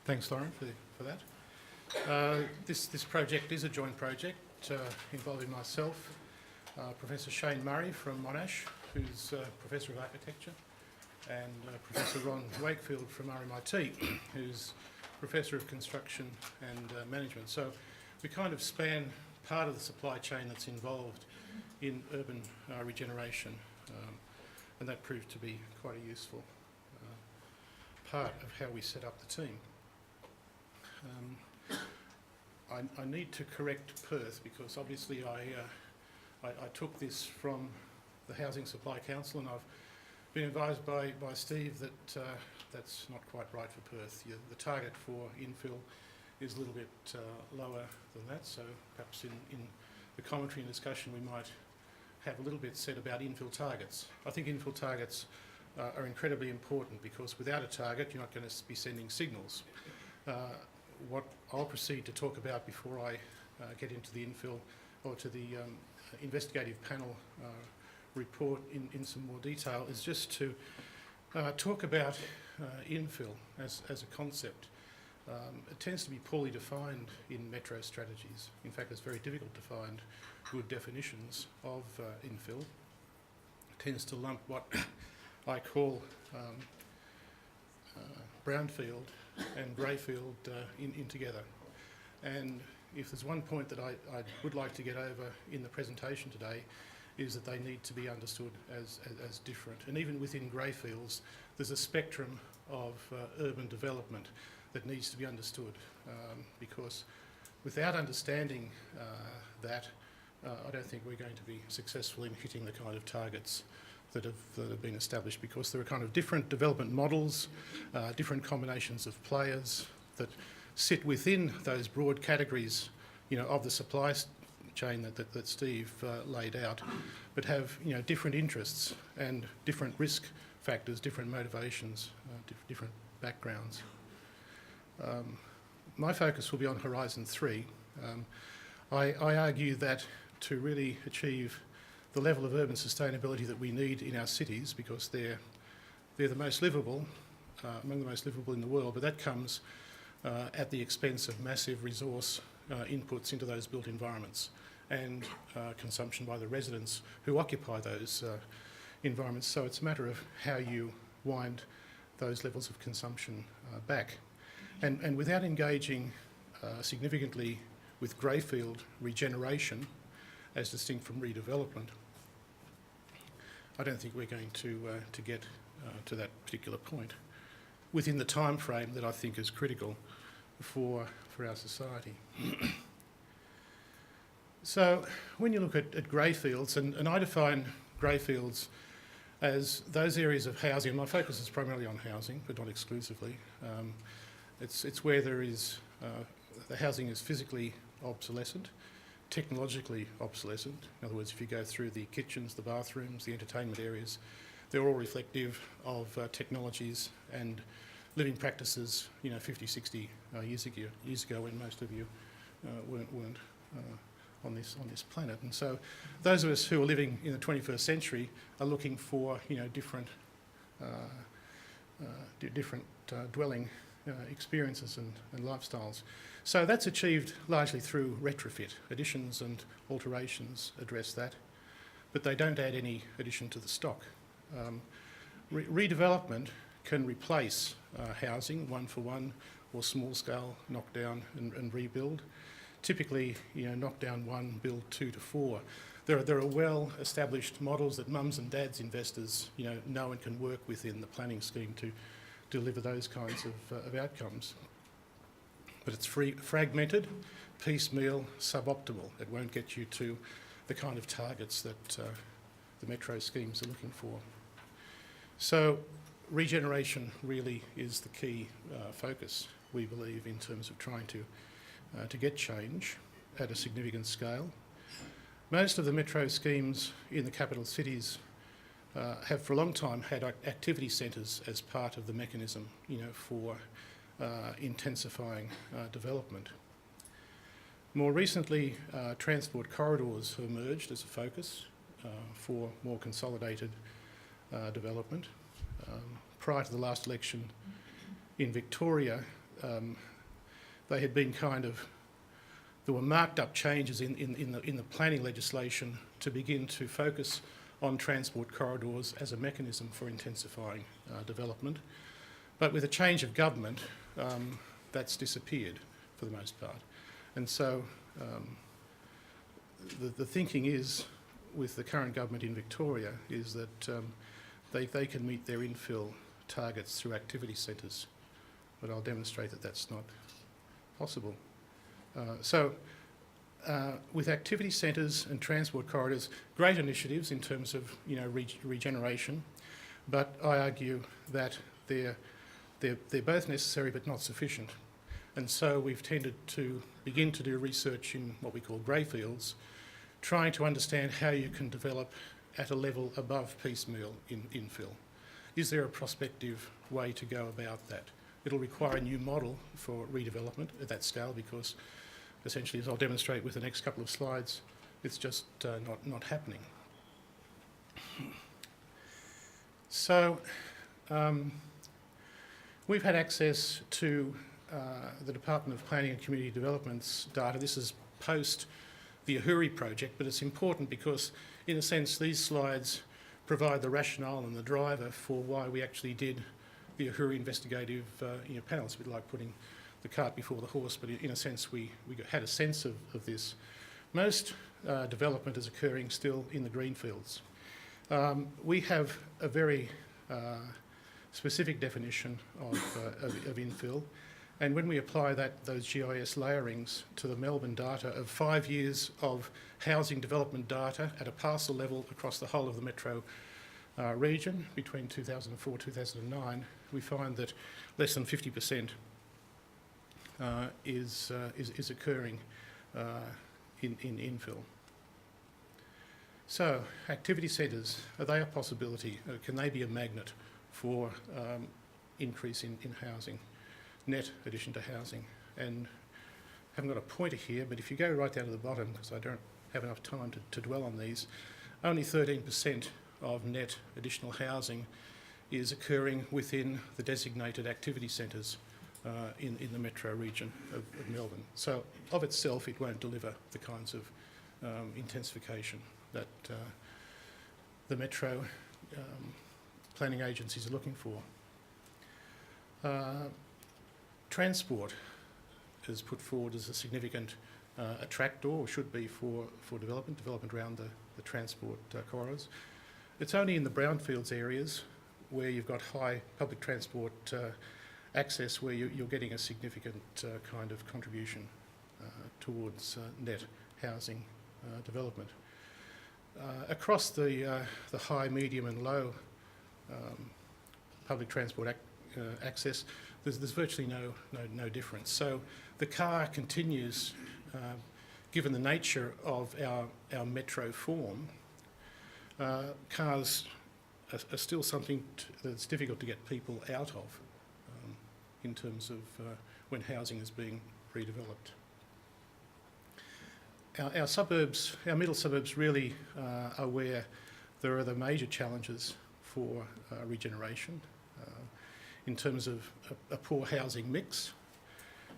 Thanks, Lauren, for that. This project is a joint project involving myself, Professor Shane Murray from Monash, who's Professor of Architecture, and Professor Ron Wakefield from RMIT, who's Professor of Construction and Management. So we kind of span part of the supply chain that's involved in urban regeneration, and that proved to be quite a useful part of how we set up the team. I need to correct Perth because obviously I took this from the Housing Supply Council, and I've been advised by Steve that that's not quite right for Perth. The target for infill is a little bit lower than that, so perhaps in the commentary and discussion we might have a little bit said about infill targets. I think infill targets are incredibly important because without a target you're not going to be sending signals. What I'll proceed to talk about before I get into the infill or to the investigative panel report in some more detail is just to talk about infill as a concept. It tends to be poorly defined in metro strategies. In fact, it's very difficult to find good definitions of infill. It tends to lump what I call brownfield and greyfield in together. And if there's one point that I would like to get over in the presentation today is that they need to be understood as different. And even within greyfields, there's a spectrum of urban development that needs to be understood because without understanding that, I don't think we're going to be successful in hitting the kind of targets that have been established, because there are kind of different development models, different combinations of players that sit within those broad categories, of the supply chain that Steve laid out, but have different interests and different risk factors, different motivations, different backgrounds. My focus will be on Horizon 3. I argue that to really achieve the level of urban sustainability that we need in our cities, because they're the most livable, among the most livable in the world, but that comes at the expense of massive resource inputs into those built environments and consumption by the residents who occupy those environments. So it's a matter of how you wind those levels of consumption back. And without engaging significantly with greyfield regeneration, as distinct from redevelopment, I don't think we're going to get to that particular point within the time frame that I think is critical for our society. So when you look at greyfields, and I define greyfields as those areas of housing, and my focus is primarily on housing, but not exclusively. It's where there is, the housing is physically obsolescent, technologically obsolescent. In other words, if you go through the kitchens, the bathrooms, the entertainment areas, they're all reflective of technologies and living practices, 50, 60 years ago when most of you weren't on this planet. And so those of us who are living in the 21st century are looking for, different dwelling experiences and lifestyles. So that's achieved largely through retrofit. Additions and alterations address that, but they don't add any addition to the stock. Redevelopment can replace housing, one for one, or small scale knockdown and rebuild. Typically, knock down one, build 2 to 4. There are well-established models that mums and dads investors, know and can work within the planning scheme to deliver those kinds of outcomes. But it's fragmented, piecemeal, suboptimal. It won't get you to the kind of targets that the metro schemes are looking for. So regeneration really is the key focus, we believe, in terms of trying to get change at a significant scale. Most of the metro schemes in the capital cities have for a long time had activity centres as part of the mechanism, for intensifying development. More recently, transport corridors have emerged as a focus for more consolidated development. Prior to the last election in Victoria, they had been there were marked up changes in the planning legislation to begin to focus on transport corridors as a mechanism for intensifying development. But with a change of government, that's disappeared for the most part. And so the thinking is, with the current government in Victoria, is that they can meet their infill targets through activity centres, but I'll demonstrate that that's not possible. With activity centres and transport corridors, great initiatives in terms of regeneration, but I argue that they're both necessary but not sufficient. And so we've tended to begin to do research in what we call greyfields, trying to understand how you can develop at a level above piecemeal infill. Is there a prospective way to go about that? It'll require a new model for redevelopment at that scale, because essentially, as I'll demonstrate with the next couple of slides, it's just not happening. So we've had access to the Department of Planning and Community Development's data. This is post the AHURI project, but it's important because, in a sense, these slides provide the rationale and the driver for why we actually did the AHURI investigative panel. It's a bit like putting the cart before the horse, but in a sense we had a sense of this. Most development is occurring still in the Greenfields. We have a very specific definition of infill, and when we apply those GIS layerings to the Melbourne data of 5 years of housing development data at a parcel level across the whole of the metro region between 2004 and 2009, we find that less than 50% is occurring in infill. So, activity centres, are they a possibility? Can they be a magnet for increase in housing, net addition to housing? And I haven't got a pointer here, but if you go right down to the bottom, because I don't have enough time to dwell on these, only 13% of net additional housing is occurring within the designated activity centres in the metro region of Melbourne. So of itself, it won't deliver the kinds of intensification that the metro planning agencies are looking for. Transport is put forward as a significant attractor, or should be, for development around the transport corridors. It's only in the brownfields areas where you've got high public transport access where you're getting a significant kind of contribution towards net housing development. Across the high, medium and low public transport access, there's virtually no difference. So the car continues, given the nature of our metro form, cars are still something that's difficult to get people out of in terms of when housing is being redeveloped. Our suburbs, our middle suburbs, really are where there are the major challenges for regeneration in terms of a poor housing mix.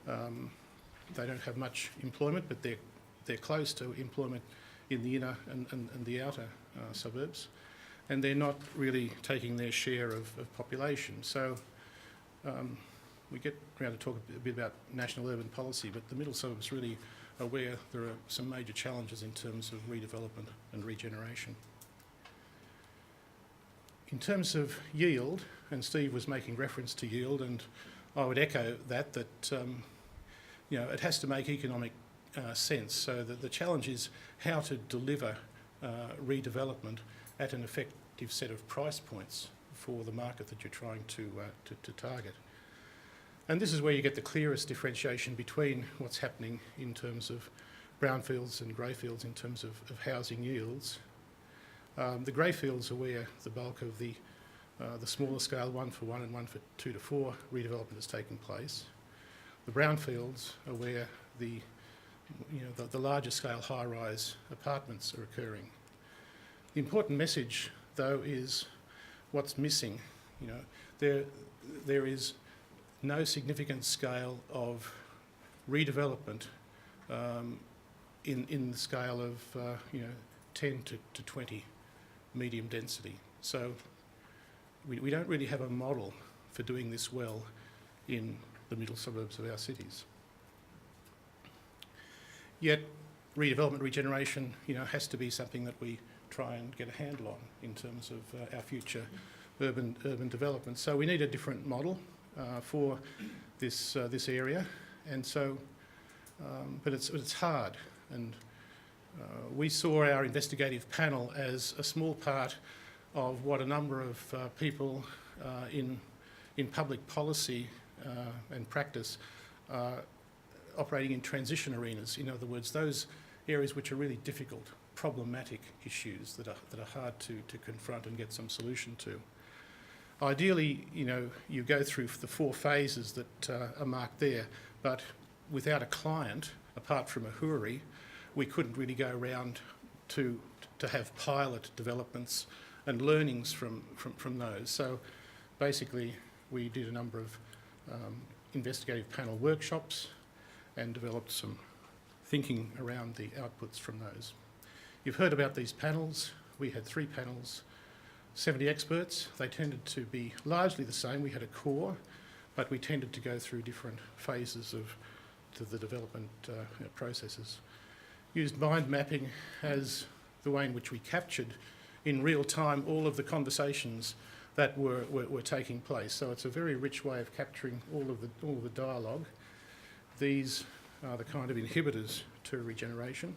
They don't have much employment, but they're close to employment in the inner and the outer suburbs, and they're not really taking their share of population. So we get around to talk a bit about national urban policy, but the middle suburbs really are where there are some major challenges in terms of redevelopment and regeneration. In terms of yield, and Steve was making reference to yield, and I would echo that it has to make economic sense. So that the challenge is how to deliver redevelopment at an effective set of price points for the market that you're trying to target. And this is where you get the clearest differentiation between what's happening in terms of brownfields and greyfields in terms of housing yields. The greyfields are where the bulk of the smaller scale 1 for 1 and 1 for 2 to 4 redevelopment is taking place. The brownfields are where the larger scale high-rise apartments are occurring. The important message, though, is what's missing. There is no significant scale of redevelopment in the scale of 10 to 20 medium density. So we don't really have a model for doing this well in the middle suburbs of our cities. Yet redevelopment, regeneration, has to be something that we try and get a handle on in terms of our future urban development. So we need a different model for this area, and so, but it's hard. And we saw our investigative panel as a small part of what a number of people in public policy and practice operating in transition arenas. In other words, those areas which are really difficult, problematic issues that are hard to confront and get some solution to. Ideally, you go through the 4 phases that are marked there, but without a client, apart from AHURI, we couldn't really go around to have pilot developments and learnings from those. So basically, we did a number of investigative panel workshops and developed some thinking around the outputs from those. You've heard about these panels. We had 3 panels, 70 experts. They tended to be largely the same. We had a core, but we tended to go through different phases of the development processes. Used mind mapping as the way in which we captured in real time all of the conversations that were taking place. So it's a very rich way of capturing all of the dialogue. These are the kind of inhibitors to regeneration.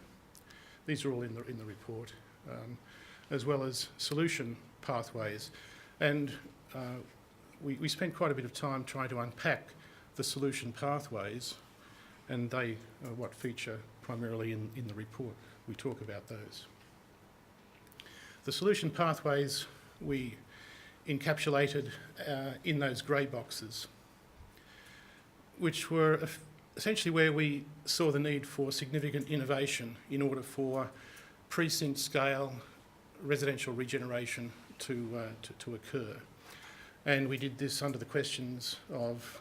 These are all in the report, as well as solution pathways. And we spent quite a bit of time trying to unpack the solution pathways, and they are what feature primarily in the report. We talk about those. The solution pathways we encapsulated in those grey boxes, which were essentially where we saw the need for significant innovation in order for precinct scale residential regeneration to occur. And we did this under the questions of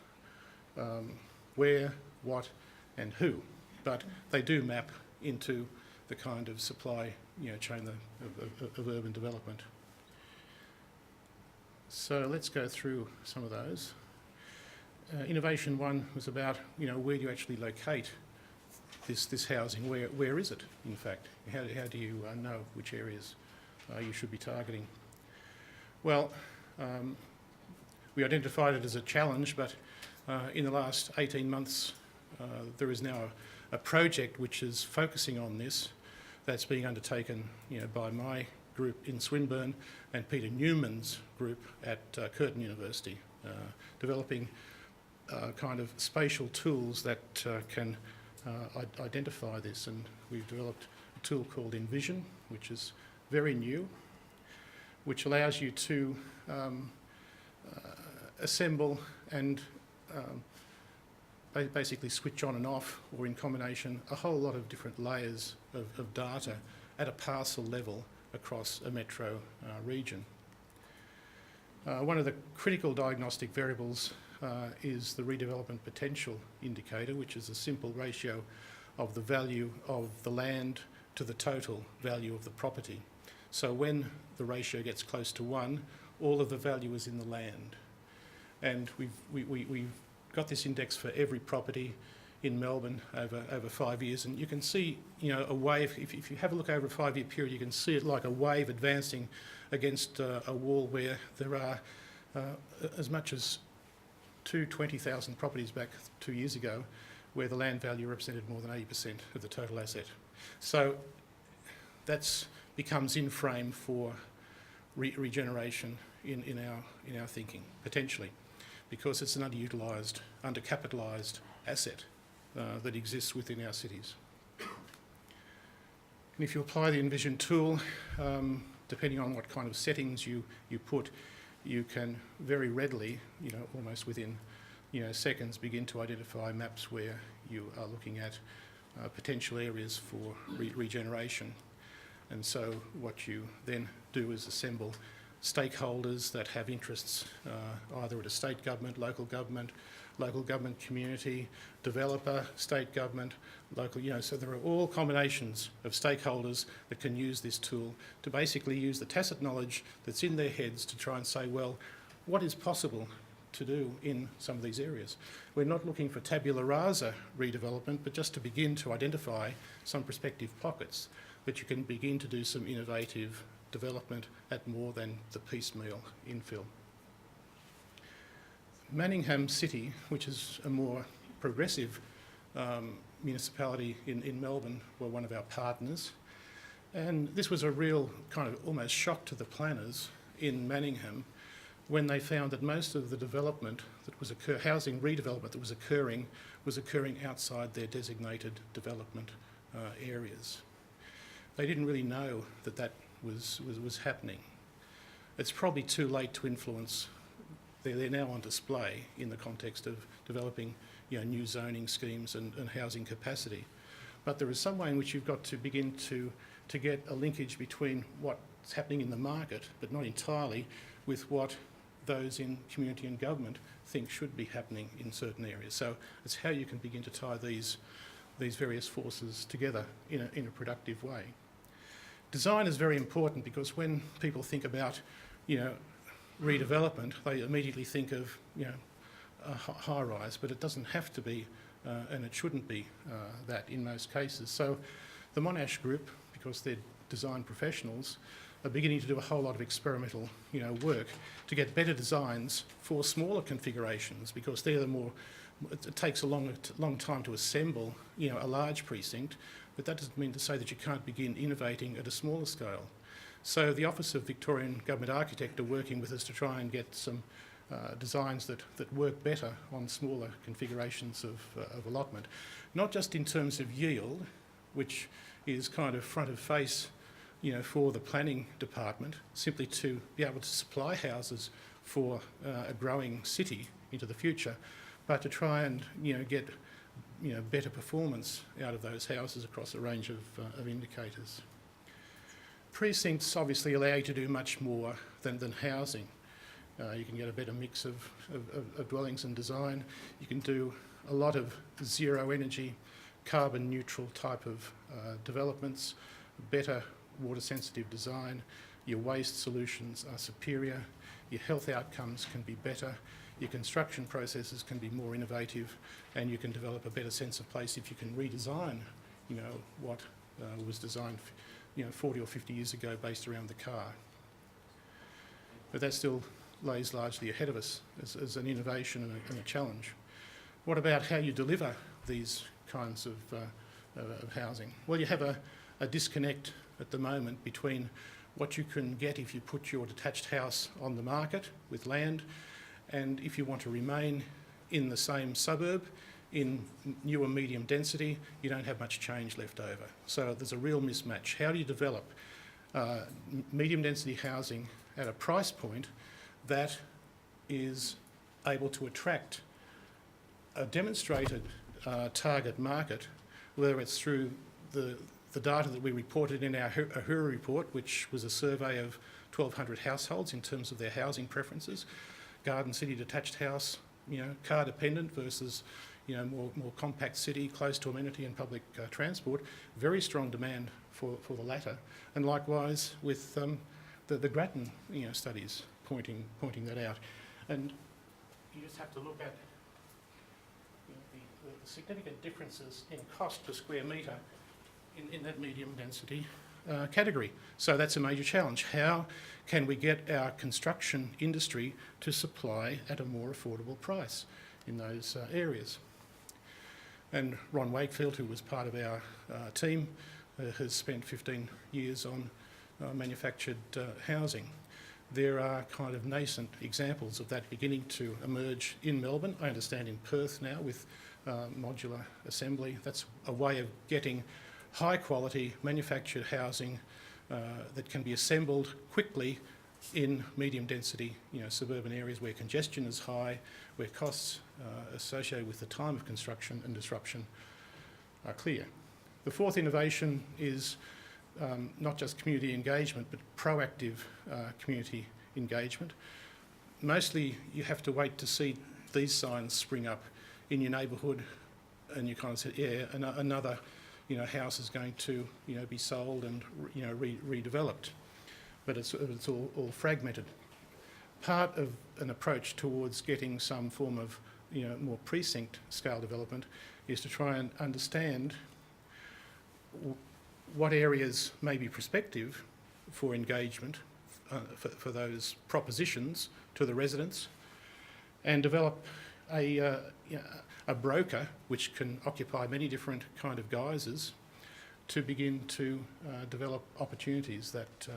where, what and who, but they do map into the kind of supply chain of urban development. So let's go through some of those. Innovation 1 was about, where do you actually locate this housing? Where is it, in fact? How do you know which areas you should be targeting? Well, we identified it as a challenge, but in the last 18 months, there is now a project which is focusing on this, that's being undertaken by my group in Swinburne and Peter Newman's group at Curtin University, developing kind of spatial tools that can identify this. And we've developed a tool called ENVISION, which is very new, which allows you to assemble and basically switch on and off, or in combination, a whole lot of different layers of data at a parcel level across a metro region. One of the critical diagnostic variables is the redevelopment potential indicator, which is a simple ratio of the value of the land to the total value of the property. So when the ratio gets close to 1, all of the value is in the land. And we've got this index for every property in Melbourne over 5 years, and you can see a wave. If you have a look over a 5-year period, you can see it like a wave advancing against a wall where there are as much as 20,000 properties back 2 years ago where the land value represented more than 80% of the total asset. So that becomes in frame for regeneration in our thinking, potentially, because it's an underutilised, undercapitalised asset that exists within our cities. And if you apply the ENVISION tool, depending on what kind of settings you put, you can very readily, almost within seconds, begin to identify maps where you are looking at potential areas for regeneration. And so what you then do is assemble stakeholders that have interests either at a state government, local government community, developer, state government, local, so there are all combinations of stakeholders that can use this tool to basically use the tacit knowledge that's in their heads to try and say, well, what is possible to do in some of these areas? We're not looking for tabula rasa redevelopment, but just to begin to identify some prospective pockets that you can begin to do some innovative development at more than the piecemeal infill. Manningham City, which is a more progressive municipality in Melbourne, were one of our partners. And this was a real kind of almost shock to the planners in Manningham when they found that most of the development that was housing redevelopment that was occurring outside their designated development areas. They didn't really know that that was happening. It's probably too late to influence. They're now on display in the context of developing new zoning schemes and housing capacity. But there is some way in which you've got to begin to get a linkage between what's happening in the market, but not entirely, with what those in community and government think should be happening in certain areas. So it's how you can begin to tie these various forces together in a productive way. Design is very important because when people think about, redevelopment, they immediately think of, a high-rise, but it doesn't have to be, and it shouldn't be that in most cases. So the Monash Group, because they're design professionals, are beginning to do a whole lot of experimental, work to get better designs for smaller configurations, because they're the more. It takes a long time to assemble, a large precinct, but that doesn't mean to say that you can't begin innovating at a smaller scale. So the Office of Victorian Government Architect are working with us to try and get some designs that work better on smaller configurations of allotment, not just in terms of yield, which is kind of front of face, for the planning department, simply to be able to supply houses for a growing city into the future, but to try and get better performance out of those houses across a range of indicators. Precincts obviously allow you to do much more than housing. You can get a better mix of dwellings and design. You can do a lot of zero energy, carbon neutral type of developments, better water sensitive design. Your waste solutions are superior. Your health outcomes can be better. Your construction processes can be more innovative, and you can develop a better sense of place if you can redesign, what was designed, 40 or 50 years ago based around the car. But that still lays largely ahead of us as an innovation and a challenge. What about how you deliver these kinds of housing? Well, you have a disconnect at the moment between what you can get if you put your detached house on the market with land, and if you want to remain in the same suburb in newer medium density, you don't have much change left over. So there's a real mismatch. How do you develop medium density housing at a price point that is able to attract a demonstrated target market, whether it's through the data that we reported in our AHURI report, which was a survey of 1,200 households in terms of their housing preferences, garden city detached house, car dependent versus more compact city, close to amenity and public transport. Very strong demand for the latter, and likewise with the Grattan studies pointing that out. And you just have to look at the significant differences in cost per square metre in that medium density category. So that's a major challenge. How can we get our construction industry to supply at a more affordable price in those areas? And Ron Wakefield, who was part of our team, has spent 15 years on manufactured housing. There are kind of nascent examples of that beginning to emerge in Melbourne. I understand in Perth now with modular assembly. That's a way of getting high quality manufactured housing that can be assembled quickly in medium density suburban areas where congestion is high, where costs associated with the time of construction and disruption are clear. The fourth innovation is not just community engagement, but proactive community engagement. Mostly you have to wait to see these signs spring up in your neighbourhood, and you kind of say, yeah, another house is going to be sold and redeveloped, but it's all fragmented. Part of an approach towards getting some form of more precinct scale development is to try and understand what areas may be prospective for engagement for those propositions to the residents, and develop a broker which can occupy many different kind of guises to begin to develop opportunities that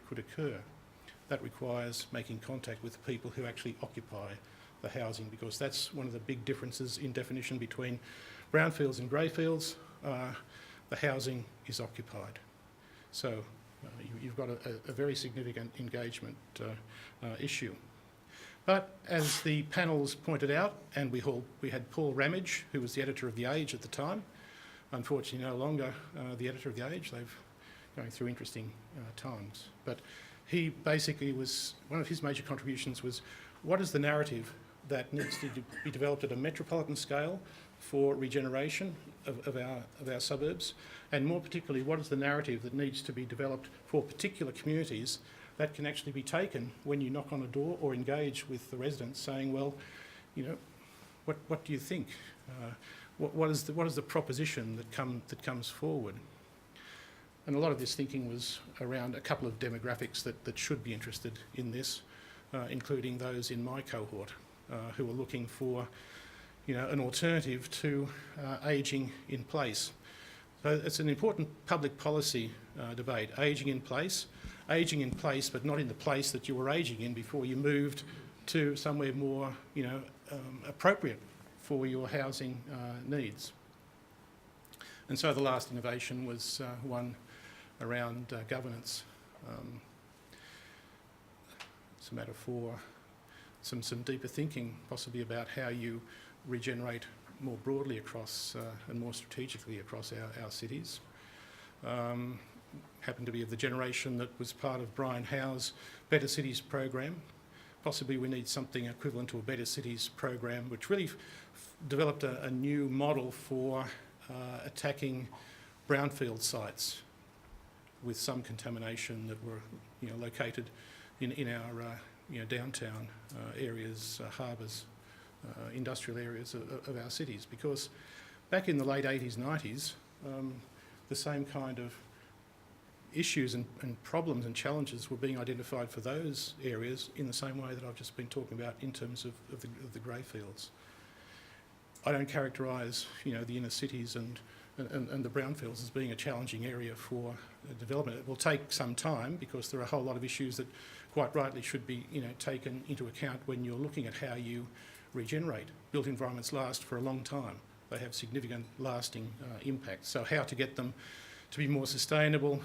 could occur. That requires making contact with the people who actually occupy the housing, because that's one of the big differences in definition between brownfields and greyfields. The housing is occupied. So you've got a very significant engagement issue. But as the panels pointed out, and we had Paul Ramage, who was the editor of The Age at the time, unfortunately no longer the editor of The Age. They're going through interesting times. But he basically one of his major contributions was, what is the narrative that needs to be developed at a metropolitan scale for regeneration of our suburbs, and more particularly, what is the narrative that needs to be developed for particular communities that can actually be taken when you knock on a door or engage with the residents, saying, well, what do you think? What is the proposition that comes forward? And a lot of this thinking was around a couple of demographics that should be interested in this, including those in my cohort who are looking for an alternative to ageing in place. So it's an important public policy debate, ageing in place but not in the place that you were ageing in before you moved to somewhere more appropriate for your housing needs. And so the last innovation was one around governance. It's a matter for some deeper thinking, possibly about how you regenerate more broadly across and more strategically across our cities. Happened to be of the generation that was part of Brian Howe's Better Cities program. Possibly we need something equivalent to a Better Cities program, which really developed a new model for attacking brownfield sites with some contamination that were located in our downtown areas, harbours, industrial areas of our cities. Because back in the late 80s, 90s, the same kind of issues and problems and challenges were being identified for those areas in the same way that I've just been talking about in terms of the greyfields. I don't characterise the inner cities and the brownfields as being a challenging area for development. It will take some time because there are a whole lot of issues that quite rightly should be taken into account when you're looking at how you regenerate. Built environments last for a long time. They have significant lasting impact. So how to get them to be more sustainable,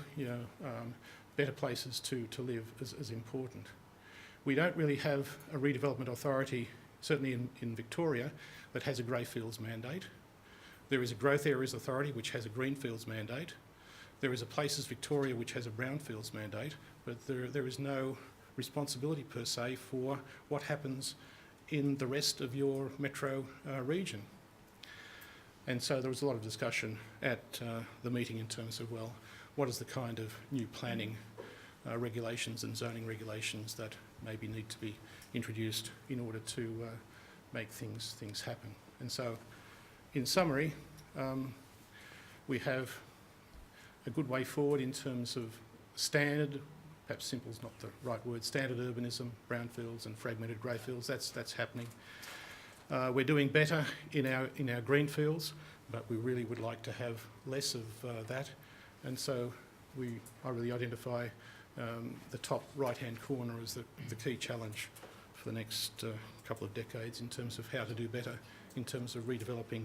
better places to live is important. We don't really have a redevelopment authority, certainly in Victoria, that has a greyfields mandate. There is a Growth Areas Authority which has a greenfields mandate. There is a Places Victoria which has a brownfields mandate, but there is no responsibility per se for what happens in the rest of your metro region. And so there was a lot of discussion at the meeting in terms of, well, what is the kind of new planning regulations and zoning regulations that maybe need to be introduced in order to make things happen. And so, in summary, we have a good way forward in terms of standard, perhaps simple is not the right word, standard urbanism, brownfields and fragmented greyfields. That's happening. We're doing better in our greenfields, but we really would like to have less of that. And so I really identify the top right-hand corner as the key challenge for the next couple of decades in terms of how to do better in terms of redeveloping,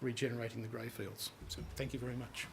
regenerating the greyfields. So thank you very much.